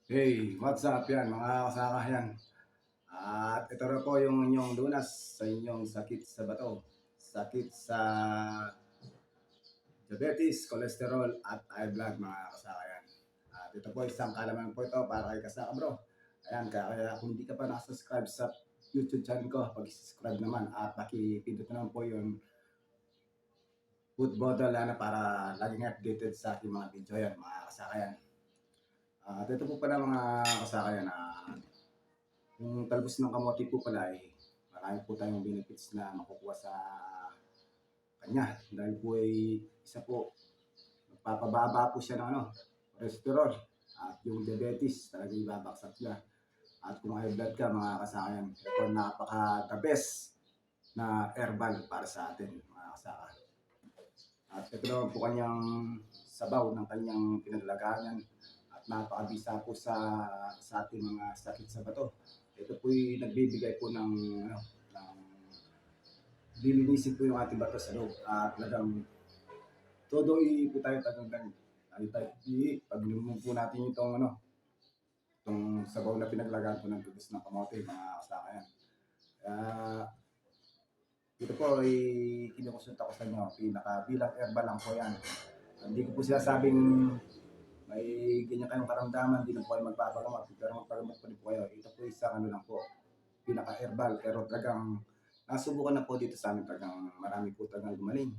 Hey, what's up yan mga kasakayan? At ito na po yung inyong lunas sa inyong sakit sa bato, sakit sa diabetes, cholesterol at high blood mga kasakayan. At ito po isang kalaman po ito para kay kasaka bro. Ayan, kaya kung hindi ka pa nakasubscribe sa YouTube channel ko, pag-subscribe naman at pakipindot naman po yung food button na para laging updated sa aking mga video yan mga kasakayan. At ito po pala mga kasakayan na yung talbos ng kamote po pala ay marami po tayong benefits na makukuha sa kanya. Dahil po ay isa po, magpapababa po siya ng cholesterol at yung diabetes talagang ibabaksak niya. At kung high blood ka mga kasakayan, ito napaka-the best na herbal para sa atin mga kasaka. At ito naman po kanyang sabaw ng kanyang pinaglagayan at napakabisa po sa ating mga sakit sa bato. Ito po'y nagbibigay po ng lilinisin po yung ating bato sa loob. At talagang todo po tayo talagang tayo pag inumin po natin itong sabaw na pinaglagaan po ng tubos ng kamote, mga kasakayan. Kaya ito po ay kinukonsulta ko sa inyo, bilang herbal lang po yan. Hindi ko po sinasabing may ganyan kayong karamdaman, hindi na po kayo magpapagamot, pero magpagamot po din po kayo. Ito po isang lang po, pinaka-herbal, pero talagang nasubukan na po dito sa amin, talagang marami po talagang gumaling.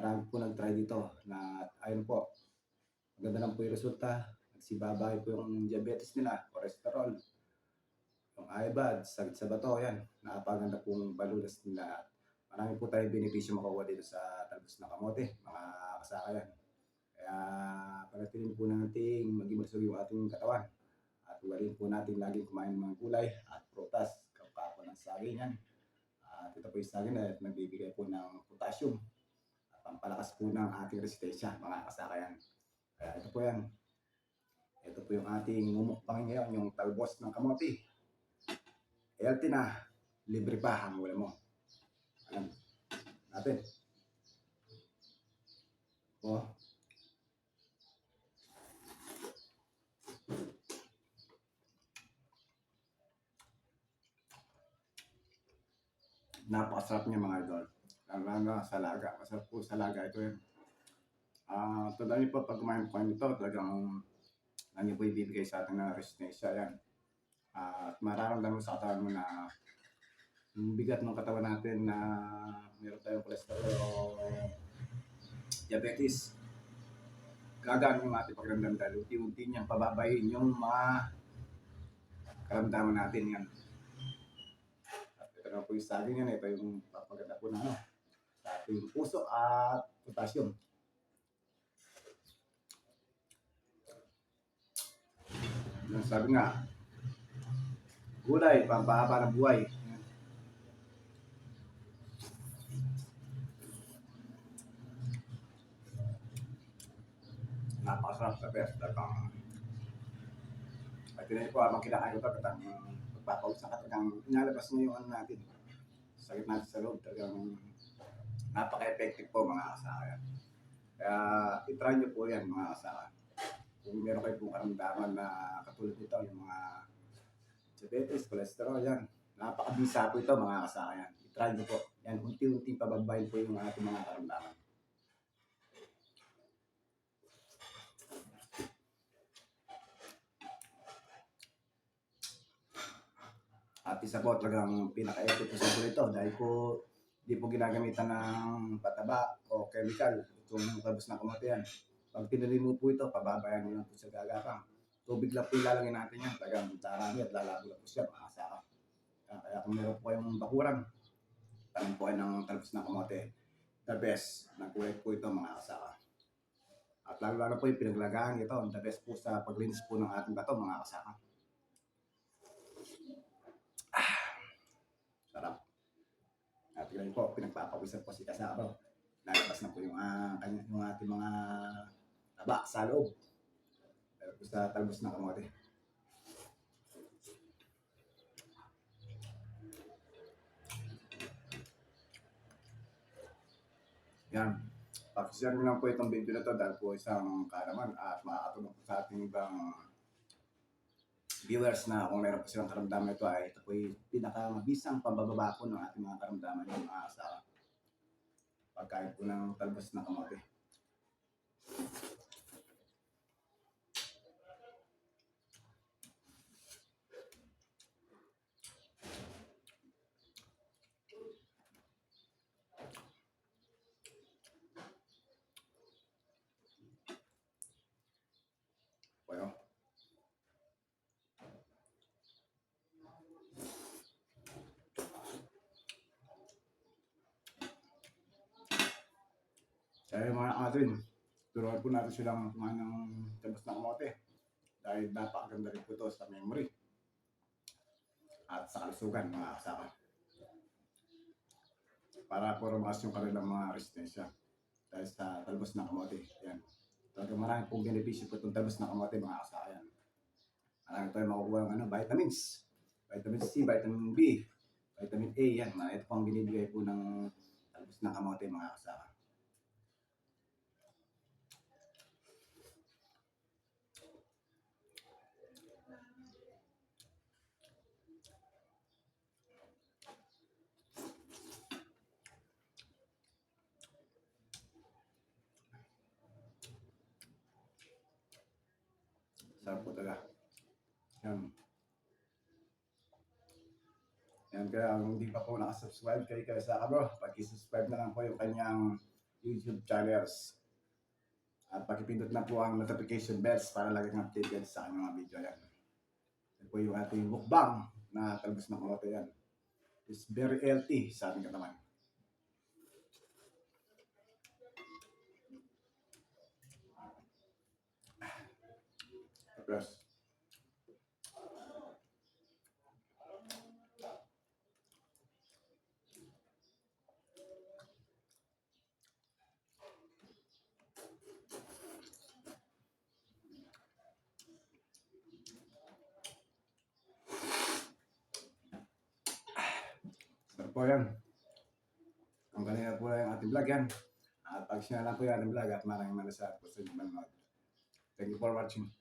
Marami po nag-try dito na ayun po, maganda lang po yung resulta. Nagsibabay po yung diabetes nila, cholesterol, yung IBAD, sakit sa bato, yan. Napaganda pong balulas nila. Marami po tayong benepisyo makukuha dito sa talbos ng kamote, mga kasakayan. Kaya panatiliin po natin maging malusog yung ating katawan. At huwalin po natin laging kumain ng mga gulay at prutas, kapapa ng saging yan. At ito po yung saging na nagbibigay po ng potassium at pampalakas po ng ating resistensya, mga kasakayan. Kaya ito po yan. Ito po yung ating mumukbang ngayon, yung talbos ng kamote. Healthy na, libre pa ang ulam mo. Ayan, natin. O, napakasarap niya mga idol. Lalo sa laga. Masarap po sa laga ito yun. Tandaan niyo po, pag kumain po kayo nito, talagang ano po ibibigay sa atin na resistensya yan. At mararamdaman mo sa katawan mo na yung bigat ng katawan natin na meron tayong cholesterol o diabetes, gagaan yung ating pagramdam dahil unti-unti niyang pababayin yung mga karamdaman natin yan. At ito na po yung saging yan, ito yung papaganda po na sa ating puso at potassium. Yung sabi nga, gulay, pampahaba ng buhay. Napakasarap sa best. At tinay po habang kinakain ko ito, katang magpapawis na katang inalabas niya yung ano natin. Sakit natin sa loob, talagang napaka-effective po mga kasakayan. Kaya itry nyo po yan mga kasakayan. Kung meron kayo pong karamdaman na katulad nito, yung mga diabetes, cholesterol, yan. Napakabisa po ito mga kasakayan. I-try nyo po. Yan, unti-unti pababayin po yung ating mga karamdaman. At isa po talagang pinaka-effective po ito dahil po di po ginagamitan ng pataba o chemical itong talbos ng kamote yan. Pag tinuloy mo po ito, pababayan mo lang po sa gagapang. Tubig lang po ilalagay natin yan. Talagang tarami at lalabo lang po siya mga kasaka. Kaya kung meron po kayong bakuran, tanong po kayo ng talbos ng kamote. The best na kulay po ito mga kasaka. At lalo-lalo po yung pinaglagaan ito. The best po sa paglinis po ng ating bato mga kasaka. Sarap. At ganyan po, pinagpapawisan po si kasama. Lalabas na po yung ating mga taba sa loob. Dahil po sa talbos ng kamote. Yan. Pakishare nyo lang po itong video na to dahil po isang kalaman at makakatulong po sa ating ibang viewers na kung meron po silang karamdaman ito ay ito po yung pinakamabisang pambababa po ng ating mga karamdaman yung mga sa pagkain po ng talbos ng kamote. Bueno. Kaya mga atin, turuan po natin silang kumain ng talbos ng kamote dahil napakaganda rin po ito sa memory at sa kalusugan mga kasama. Para po rumas yung kanilang mga resistensya dahil sa talbos ng kamote. Yan. Talagang marami pong benepisyo po itong talbos ng kamote mga kasama. Yan. Marami tayong makukuha ng vitamins. Vitamin C, vitamin B, vitamin A. Yan. Ito po ang binibigay po ng talbos ng kamote mga kasama. Sarap po talaga. Yan. Yan, kaya kung hindi pa po nakasubscribe kay Saka Bro, pag-subscribe na lang po yung kanyang YouTube channels. At pakipindot na po ang notification bells para lagi kang updated sa kanyang mga video. Yan. Yan po yung ating mukbang na talbos ng kamote yan. It's very healthy sa ating katawan. Tapos, sarap po yan. Ang kanina po yung ating vlog yan. At pag-share lang po yung ating vlog at maraming malasat po sa inyong manonood. Thank you for watching.